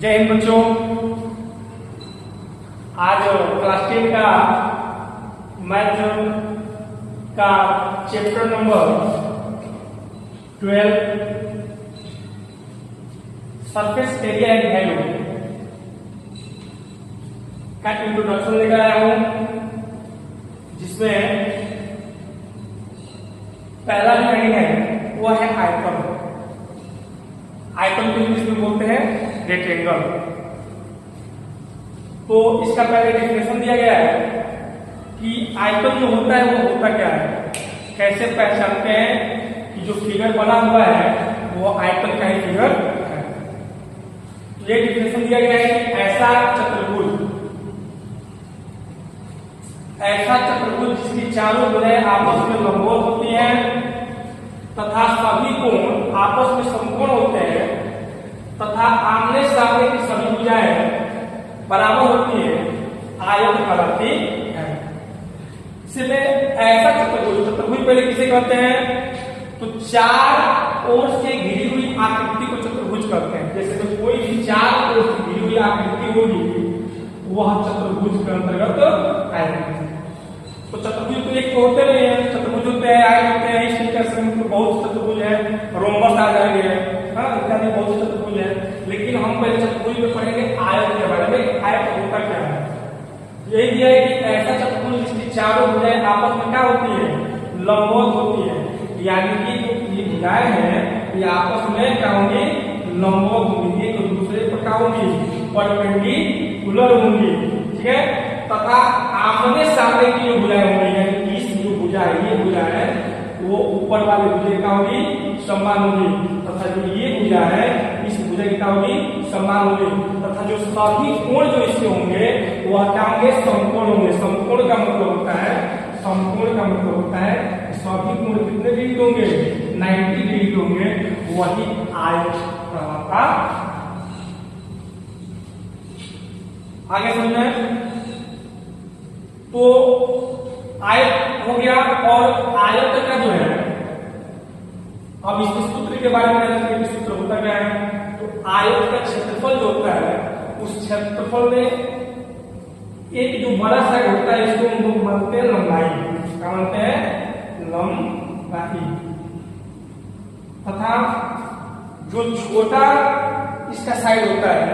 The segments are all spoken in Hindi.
जय हिंद बच्चों। आज क्लास 10 का मैथ का chapter number 12 surface area and value का इंट्रोडक्शन लेकर आया हूं, जिसमें पहला जो हेडिंग है वो है आयतन। आयतन को इंग्लिश में बोलते हैं रेक्टेंगल। तो इसका पहले डेफिनेशन दिया गया है कि आयतन जो होता है वो होता क्या है, कैसे पहचानते हैं कि जो फिगर बना हुआ है वो आयतन का ही फिगर है। तो ये डेफिनेशन दिया गया है कि ऐसा चतुर्भुज जिसकी चारों भुजाएं आपस में लंबवत होती हैं तथा सभी कोण आपस में समकोण होते हैं तथा आमने सामने की सभी भुजाएं बराबर होती है, आयत कहलाती है। इसलिए ऐसा चतुर्भुज पहले किसे कहते हैं, तो चार ओर से घिरी हुई आकृति को चतुर्भुज कहते हैं। जैसे तो कोई भी चार ओर से घिरी हुई आकृति होगी वह चतुर्भुज के अंतर्गत आएगी। तो चतुर्भुज तो एक होते नहीं है, चतुर्भुज होते हैं, आयत होते हैं, इस तरीके से बहुत चतुर्भुज है, रोमबस आ जाएंगे, हाँ इत्यादि बहुत चतुर्भुज है। लेकिन हम पहले चतुर्भुज में पढ़ेंगे आयत के बारे में। आयत होता क्या है, यही दिया है कि ऐसा चतुर्भुज जिसकी चारों भुजाएं आपस में क्या होती है, लंबवत होती है। यानी कि ये भुजाएं हैं ये आपस में क्या होंगी, लंबवत होंगी, एक दूसरे पर क्या होंगी, परपेंडिकुलर होंगी, ठीक है। तथा आमने सामने की जो भुजाएं होंगी, यानी इस जो भुजा है ये भुजा है वो ऊपर वाले भुजा का होगी समान होगी, तथा जो ये भुजा है इस भुजा की क्या होगी, समान होगी। तथा जो सभी कोण जो इसके होंगे वह क्या होंगे, समकोण होंगे। समकोण का मतलब होता है, समकोण का मतलब होता है सभी कोण कितने डिग्री होंगे, 90 डिग्री होंगे, वही आयत कहलाता। आगे समझे तो आयत हो गया। और आयत का जो है, अब इस सूत्र के बारे में सूत्र होता क्या है, तो आयत का क्षेत्रफल जो होता है उस क्षेत्रफल में एक जो बड़ा साइड होता है इसको हम लोग मानते हैं लंबाई। क्या मानते हैं, लंबाई। तथा जो छोटा इसका साइड होता है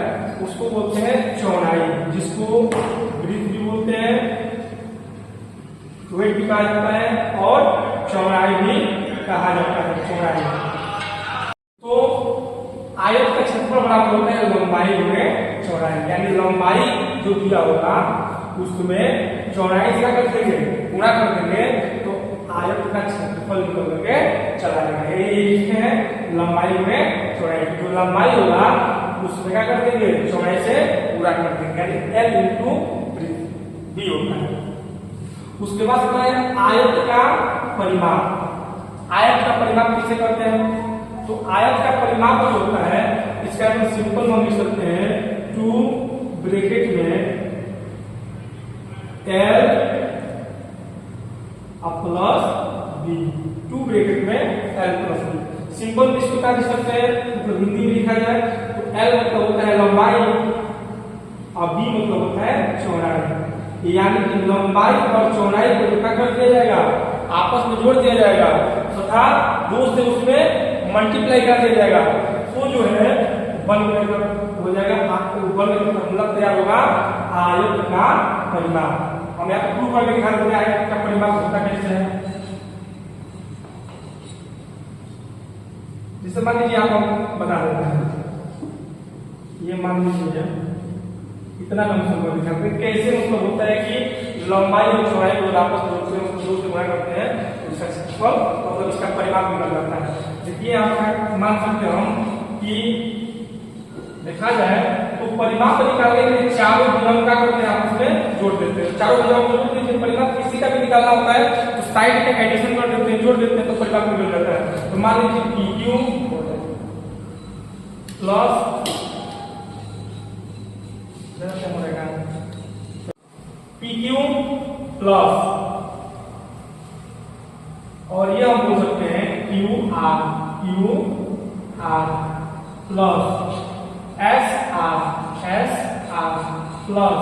उसको बोलते हैं चौड़ाई, जिसको ब्रीथ भी बोलते हैं, वेट भी कहा जाता है और चौड़ाई भी कहा जाता है, चौड़ाई। तो आयत का क्षेत्रफल बराबर होता है लंबाई में चौड़ाई, यानी लंबाई जो दिया होगा उसमें चौड़ाई से कर देंगे, पूरा कर देंगे तो आयत का क्षेत्रफल निकल करके चला जाएगा। ये है लंबाई में चौड़ाई, जो लंबाई होगा उसमें क्या कर देंगे, चौड़ाई से पूरा कर देंगे, यानी L इंटू B होता है। उसके बाद होता है आयत का परिमाप। आयत का परिमाप किसे करते हैं, तो आयत का परिमाप जो होता है इसका हम सिंपल हम लिख सकते हैं 2 ब्रैकेट में L प्लस B, 2 ब्रैकेट में L प्लस B। सिंपल इसको क्या लिख सकते हैं, तो हिंदी में लिखा जाए तो L मतलब होता है लंबाई और B मतलब होता है चौड़ाई। यानी कि लंबाई और चौड़ाई को क्या कर दिया जाएगा, आपस में जोड़ दिया जाएगा तथा 2 से उसमें मल्टीप्लाई कर दिया जाएगा, तो जो है बन हो जाएगा, बन मतलब तैयार होगा आयत का परिमाप। हम यहाँ पर प्रूव करके दिखा देते हैं आयत का परिमाप होता कैसे है। जिसे मान लीजिए आप हम बता देते हैं, ये मान लीजिए इतना लंबा दिखाते हैं, कैसे मतलब होता है कि लंबाई और चौड़ाई को आपस में दो से गुणा करते हैं उसका क्षेत्रफल मतलब इसका परिमाप निकल जाता है। देखिए आप मान सकते हो हम कि देखा जाए तो परिमाप निकालने के लिए चारों भुजाओं का करते हैं आपस में जोड़ देते हैं। चारों भुजाओं को जोड़ देते हैं, परिमाप किसी का भी निकालना होता है तो साइड में एडिशन कर देते हैं, जोड़ देते हैं तो परिमाप निकल जाता है। तो मान लीजिए PQ प्लस PQ प्लस और ये हम बोल सकते हैं QR plus SR R S R plus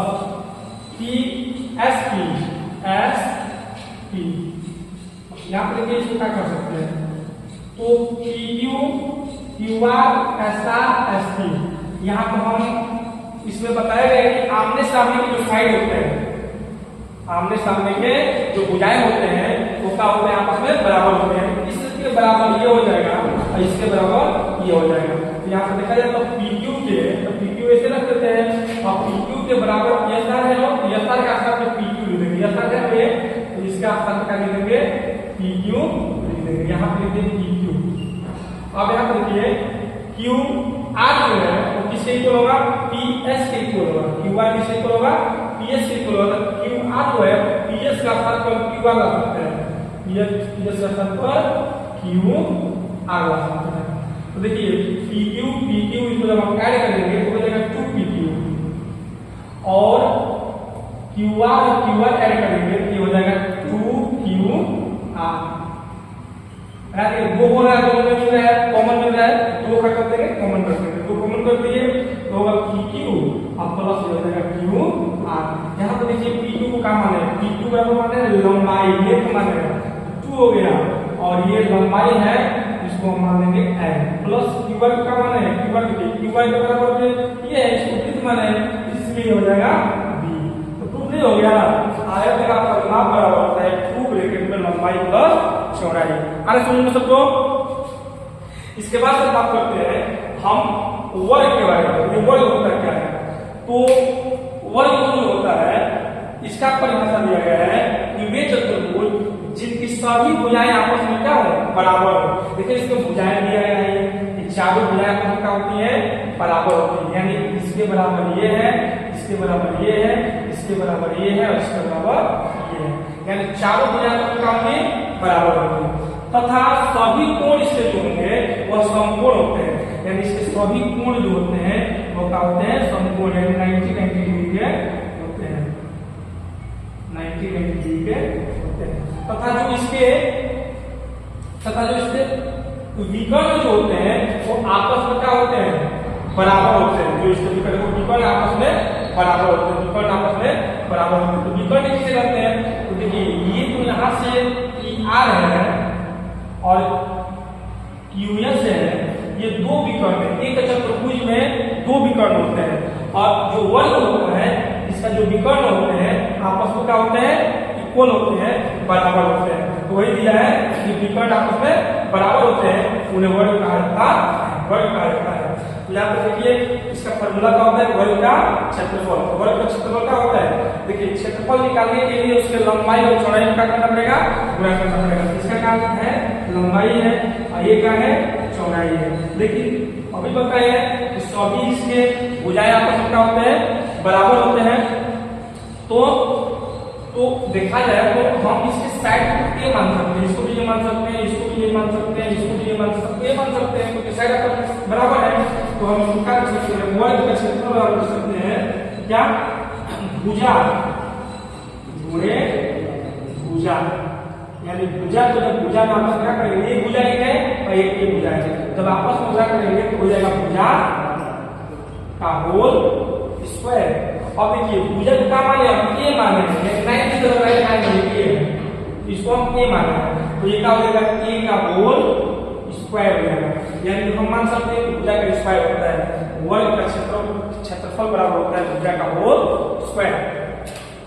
P S P. यहाँ पर देखिए इसको क्या कर सकते हैं, तो P Q Q R S R S P. यहाँ पर हम इसमें बताया गया कि आमने सामने के जो साइड होते हैं, आमने सामने के जो भुजाएं होते हैं वो क्या होते हैं, आपस में बराबर होते हैं। इसके बराबर ये हो जाएगा और इसके बराबर ये हो जाएगा। तो यहाँ पर देखा जाए तो PQ के, तो PQ ऐसे रख देते हैं और PQ के बराबर PSR है, और PSR के आधार पर PQ लिख देंगे। PSR है ये, तो इसके आधार पर क्या लिख देंगे, PQ लिख देंगे। यहाँ पर लिख देंगे PQ। अब यहाँ पर देखिए QR जो है वो किसके इक्वल होगा, PS के इक्वल होगा। QR किसके इक्वल होगा, PS के इक्वल होगा। QR जो है PS का स्थान पर QR ला सकते हैं, PS का स्थान पर QR ला सकते हैं। तो देखिए PQ इसको जब हम ऐड करेंगे तो हो जाएगा 2PQ, और QR और QR ऐड करेंगे तो ये हो जाएगा 2QR। दो हो रहा है, दोनों में मिल रहा है, कॉमन मिल रहा है, दो का कर देंगे कॉमन कर देंगे, दो कॉमन कर दिए तो होगा PQ और प्लस हो जाएगा QR। यहाँ पर देखिए PQ को क्या माने, PQ बराबर माने लंबाई, ये तो माने 2 हो गया, और ये लंबाई है इसको हम मान लेंगे L, प्लस QR को क्या माने, QR के बराबर ये है, इसको कितना माने, इसलिए हो जाएगा B। तो प्रूफ नहीं हो गया, आयत का परिमाप बराबर होता है 2 ब्रैकेट में लंबाई प्लस चौड़ाई। अरे समझ में सबको। इसके बाद से बात करते हैं हम वर्ग के बारे में। वर्ग होता क्या है, तो वर्ग जो होता है इसका परिभाषा दिया गया है कि वे चतुर्भुज जिनकी सभी भुजाएं आपस में क्या हो, बराबर हो। देखिए इसको भुजाएं दिया गया है, चारों भुजाएं आपस में क्या होती है, बराबर होती है। यानी इसके बराबर ये है, इसके बराबर ये है, इसके बराबर ये है और इसके बराबर ये है। यानी चारों भुजाएं आपस में क्या होंगी, बराबर होंगे। तथा सभी कोण इसके जो होंगे वह समकोण होते हैं। यानी इसके सभी कोण जो होते हैं वो क्या होते हैं, समकोण, यानी 90 डिग्री के होते हैं, 90 डिग्री के होते हैं। तथा जो इसके विकर्ण जो होते हैं वो आपस में क्या होते हैं, बराबर होते हैं। जो इसके विकर्ण आपस में बराबर होते हैं, विकर्ण आपस में बराबर होते हैं। तो विकर्ण किसे कहते हैं, तो देखिए ये तो यहाँ से PR है और QS है, ये दो विकर्ण है। एक चतुर्भुज में दो विकर्ण होते हैं, और जो वर्ग होता है इसका जो विकर्ण होते हैं आपस में क्या होते हैं, इक्वल होते हैं, बराबर होते हैं। तो वही दिया है कि विकर्ण आपस में बराबर होते हैं, उन्हें वर्ग कहा जाता है, वर्ग कहा जाता है। तो यहाँ पर देखिए इसका फॉर्मूला क्या होता है, वर्ग का क्षेत्रफल। वर्ग का क्षेत्रफल क्या होता है, देखिए क्षेत्रफल निकालने के लिए उसके लंबाई और चौड़ाई में क्या करना पड़ेगा, गुणा करना पड़ेगा। इसका क्या है, लंबाई है और ये क्या है, चौड़ाई है। लेकिन अभी बताया कि सभी इसके भुजाएं आपस में क्या होते हैं, बराबर होते हैं। तो देखा जाए तो हम इसके साइड को ये मान सकते हैं, इसको भी ये मान सकते हैं, इसको भी ये मान सकते हैं, इसको भी ये मान सकते हैं, ये मान सकते हैं, क्योंकि साइड आपस बराबर है। तो हम इसको क्या कर सकते हैं, वर्ग का क्षेत्रफल बराबर कर सकते हैं क्या, भुजा गुणे भुजा। यानी भुजा तो जब भुजा में आपस में क्या करेंगे, एक भुजा एक है और एक ये भुजा है, जब आपस में गुणा करेंगे तो हो जाएगा भुजा का होल स्क्वायर। अब देखिए भुजा का माने हम ए माने हैं, 90 की तरफ राइट हैंड ये है, इसको हम ए माने हैं, तो ये क्या हो जाएगा, ए का होल स्क्वायर हो जाएगा। यानी हम मान सकते हैं कि भुजा का स्क्वायर होता है, वर्ग का क्षेत्रफल बराबर होता है भुजा का होल स्क्वायर।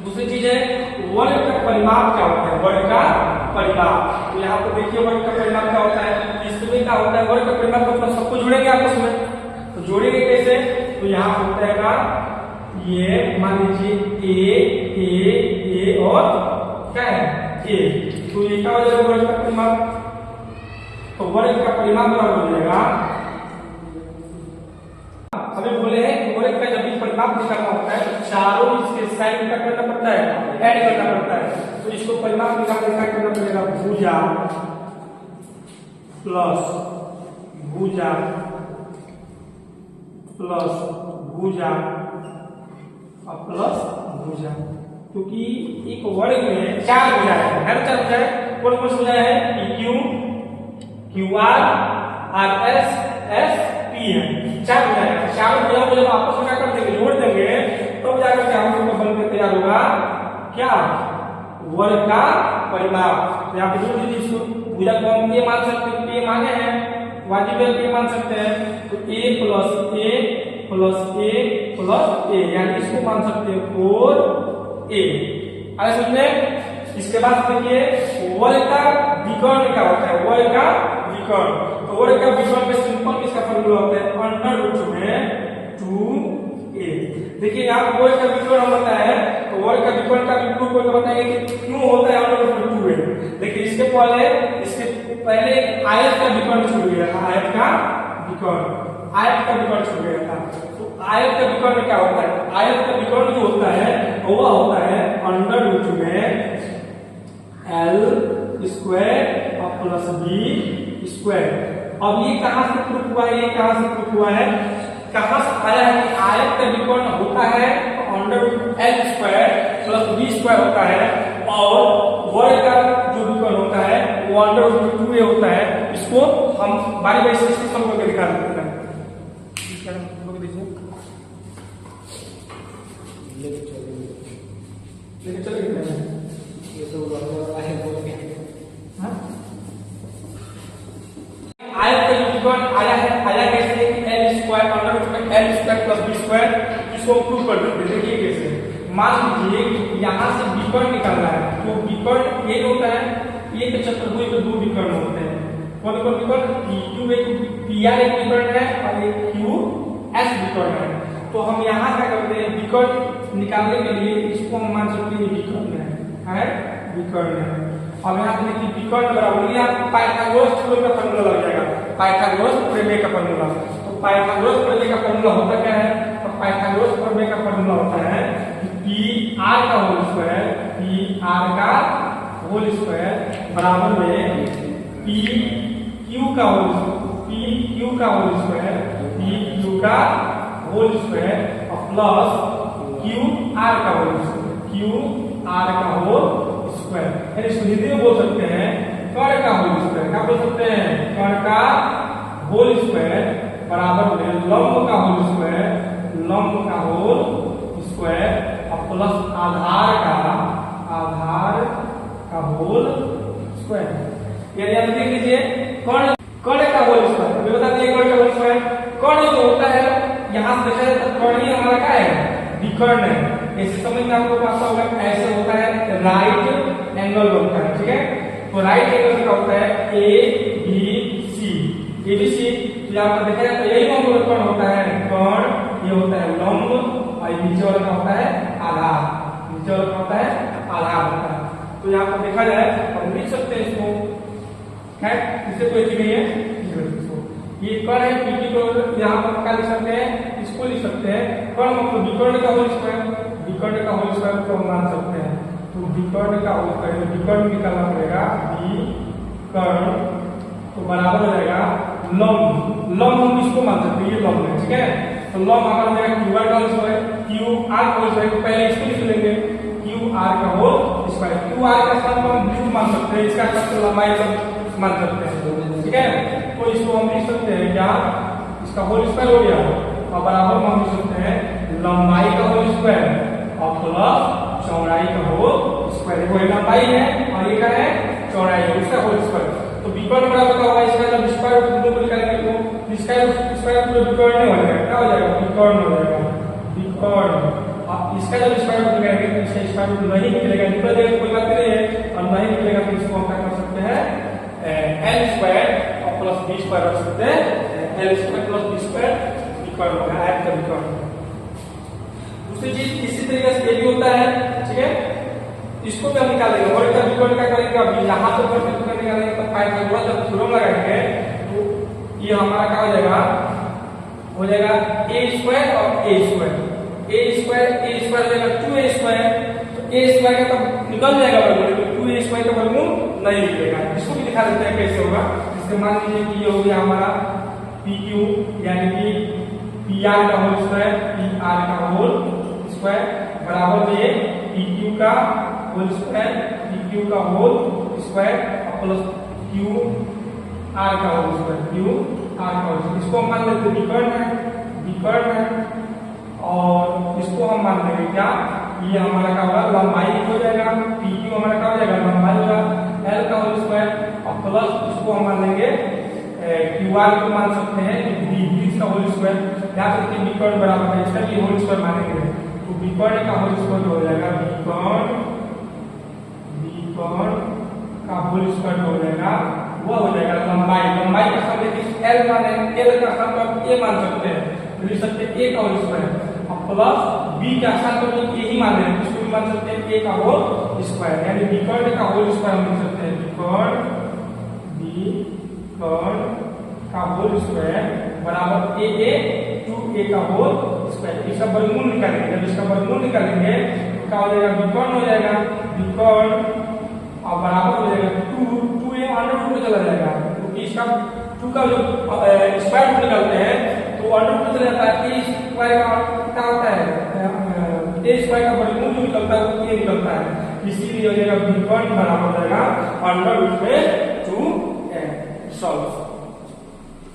दूसरी चीज है वर्ग का परिमाप क्या होता है, वर्ग का परिमाप। तो यहाँ पर देखिए वर्ग का परिमाप क्या होता है, इसमें क्या होता है, वर्ग का परिमाप मतलब सबको जोड़ेंगे आपस में, तो जोड़ेंगे कैसे, तो यहाँ होता है ये मान लीजिए ए और क्या है ए, तो ये क्या हो जाएगा वर्ग का परिमाप। तो वर्ग का परिमाप बराबर हो जाएगा, हमें बोले हैं वर्ग का जब भी परिमाप निकालना होता है तो चारों इसके साइड का करना पड़ता है, ऐड करना पड़ता है। तो इसको परिमाप निकालने का करना पड़ेगा, भुजा प्लस भुजा प्लस भुजा और प्लस भुजा, क्योंकि एक वर्ग में चार भुजा है, चार भुजा है। कौन कौन सी भुजा है, PQ QR RS SP है, चार भुजा है। चारों भुजाओं को जब आपस में जाएगा क्या, वर्ग का परिमाप। तो यहाँ पे जो चीज इसको भुजा को हम ए मान सकते हैं, ए माने हैं वाजिब है, ए मान सकते हैं। तो ए प्लस ए प्लस ए प्लस ए, यानी इसको मान सकते हैं 4a। आगे समझे। इसके बाद देखिए वर्ग का विकर्ण क्या होता है, वर्ग का विकर्ण। तो वर्ग का विकर्ण में सिंपल इसका फॉर्मूला होता है अंडर रूट में 2a। देखिए यहाँ वर्ग का विकर्ण हम बताया, तो वर्ग का विकर्ण का प्रूफ करके बताएंगे कि क्यों होता है अंडर रूट में 2a। देखिए इसके पहले आयत का विकर्ण छूट गया था, आयत का विकर्ण छूट गया था। तो आयत का विकर्ण क्या होता है, आयत का विकर्ण जो होता है वो होता है अंडर रूट में l स्क्वायर और प्लस b स्क्वायर। अब ये कहां से प्रूफ हुआ है, ये कहां से प्रूफ हुआ है, कहां से आया है कि आयत का विकर्ण होता है under root l square plus b square होता है, और वर्ग का जो विकर्ण होता है वो अंडर रूट 2a होता है। इसको हम बारी बारी से इसको समझ के दिखा देते हैं। लेकिन चलिए ये तो आयत का जो विकर्ण आया है, आया कैसे कि l स्क्वायर अंडर रूट में l square plus b square, इसको प्रूव कर देते हैं। देखिए कैसे, मान लीजिए यहाँ से विकर्ण निकालना है, तो विकर्ण एक होता है, एक चतुर्भुज में 2 विकर्ण होते हैं। कौन कौन विकर्ण, PQ एक PR एक विकर्ण है और एक QS विकर्ण है। तो हम यहाँ क्या करते हैं, विकर्ण निकालने के लिए इसको हम मान सकते हैं विकर्ण है विकर्ण है। अब यहाँ पे देखिए विकर्ण बराबर यहाँ पाइथागोरस थ्योरम का फॉर्मूला लग जाएगा, पाइथागोरस प्रमेय का फॉर्मूला। तो पाइथागोरस प्रमेय का फॉर्मूला होता क्या है, तो पाइथागोरस प्रमेय का फॉर्मूला होता है PR का होल स्क्वायर बराबर में PQ का होल स्क्वायर और प्लस QR का होल स्क्वायर। इसको हिंदी में बोल सकते हैं कर्ण का होल स्क्वायर। क्या बोल सकते हैं, कर्ण का होल स्क्वायर बराबर में लंब का होल स्क्वायर और प्लस आधार का होल स्क्वायर। यानी आप देख लीजिए कर्ण का होल स्क्वायर, अभी बता दिए कर्ण का होल स्क्वायर। कर्ण जो होता है यहाँ से देखा जाए तो कर्ण ही हमारा क्या है, विकर्ण है। ऐसे समझ में आपको पता होगा, ऐसे होता है राइट एंगल बनता है, ठीक है। तो राइट एंगल क्या होता है ABC। तो यहाँ पर देखा जाए तो यही कर्ण होता है, कर्ण ये होता है लंब और नीचे वाला क्या होता है आधार, होता है। तो यहाँ पर देखा जाए हम लिख सकते हैं इसको, खैर इससे कोई चीज नहीं है। ये कर्ण है, PQ को यहाँ पर क्या लिख सकते हैं, इसको लिख सकते हैं कर्ण मतलब विकर्ण का होल स्क्वायर को हम मान सकते हैं। तो विकर्ण का होल स्क्वायर, विकर्ण निकालना पड़ेगा विकर्ण, तो बराबर हो जाएगा लंब हम इसको मान सकते हैं, ये लंब है, ठीक है। तो लंब हमारा हो जाएगा QR का होल स्क्वायर, QR का होल स्क्वायर को पहले इसको लिख लेंगे QR का होल स्क्वायर। QR का स्थान पर हम वृत्त मान सकते हैं, इसका सबसे लंबाई मान सकते हैं, ठीक है। तो इसको हम लिख सकते हैं क्या, इसका होल स्क्वायर हो गया और बराबर हम लिख सकते हैं लंबाई का होल स्क्वायर और प्लस चौड़ाई का होल स्क्वायर। वो लंबाई है और ये क्या है, चौड़ाई है, इसका होल स्क्वायर। तो विकर्ण बराबर क्या होगा, इसका जब स्क्वायर रूट को निकालेंगे तो स्क्वायर रूट विकर्ण नहीं हो जाएगा, क्या हो जाएगा, विकर्ण हो जाएगा, विकर्ण। अब इसका जब स्क्वायर रूट निकालेंगे तो इसका स्क्वायर रूट नहीं निकलेगा, निकलेगा कोई बात नहीं है, और नहीं निकलेगा तो इसको हम क्या कर सकते हैं l स्क्वायर और प्लस b स्क्वायर रख सकते हैं, l square plus b square विकर्ण होगा, आयत का विकर्ण। दूसरी चीज इसी तरीके से ये भी होता है, ठीक है। इसको भी हम निकालेंगे, वर्ग का विकर्ण क्या करेंगे, अभी यहाँ से वर्ग का विकर्ण निकालेंगे तो पाइथागोरस जब थ्योरम लगाएंगे तो ये हमारा क्या हो जाएगा a स्क्वायर और a स्क्वायर हो जाएगा 2a स्क्वायर। तो a स्क्वायर का तब निकल जाएगा वर्गमूल, तो 2a स्क्वायर का वर्गमूल नहीं निकलेगा। इसको भी दिखा देते हैं कैसे होगा। इससे मान लीजिए कि ये हो गया हमारा PQ यानी कि PR का होल स्क्वायर बराबर में PQ का होल स्क्वायर और प्लस QR का होल स्क्वायर, इसको हम मान लेते हैं विकर्ण है और इसको हम मान लेंगे क्या ये हमारा क्या होगा, लंबाई हो जाएगा, पी क्यू हमारा क्या हो जाएगा, लंबाई होगा, एल का होल स्क्वायर और प्लस उसको हम मान लेंगे क्यू आर को मान सकते हैं ब्रिज का होल स्क्वायर, यहाँ पर विकर्ण बराबर है इसका भी होल स्क्वायर मानेंगे, तो विकर्ण का होल स्क्वायर हो जाएगा, विकर्ण का होल स्क्वायर हो जाएगा, वो हो जाएगा लंबाई, लंबाई का सब एल माने, एल का सब ए मान सकते हैं, तो लिख सकते हैं ए का होल स्क्वायर और प्लस बी का साथ तो ए ही मान लेंगे, इसको भी मान सकते हैं ए का होल स्क्वायर, यानी विकर्ण का होल स्क्वायर हम लिख सकते हैं, विकर्ण का होल स्क्वायर बराबर ए टू ए का होल स्क्वायर, इसका वर्गमूल निकालेंगे, जब इसका वर्गमूल निकालेंगे तो क्या हो जाएगा, विकर्ण हो जाएगा, विकर्ण और बराबर हो जाएगा टू ए अंडर रूट में चला जाएगा, क्योंकि इसका टू का जो स्क्वायर रूट निकालते हैं तो अंडर रूट में चला जाता है, ए स्क्वायर का क्या होता है, ए स्क्वायर का वर्गमूल जो निकलता है वो ए निकलता है, इसीलिए हो जाएगा विकर्ण बराबर हो जाएगा अंडर रूट में 2 सॉल्व।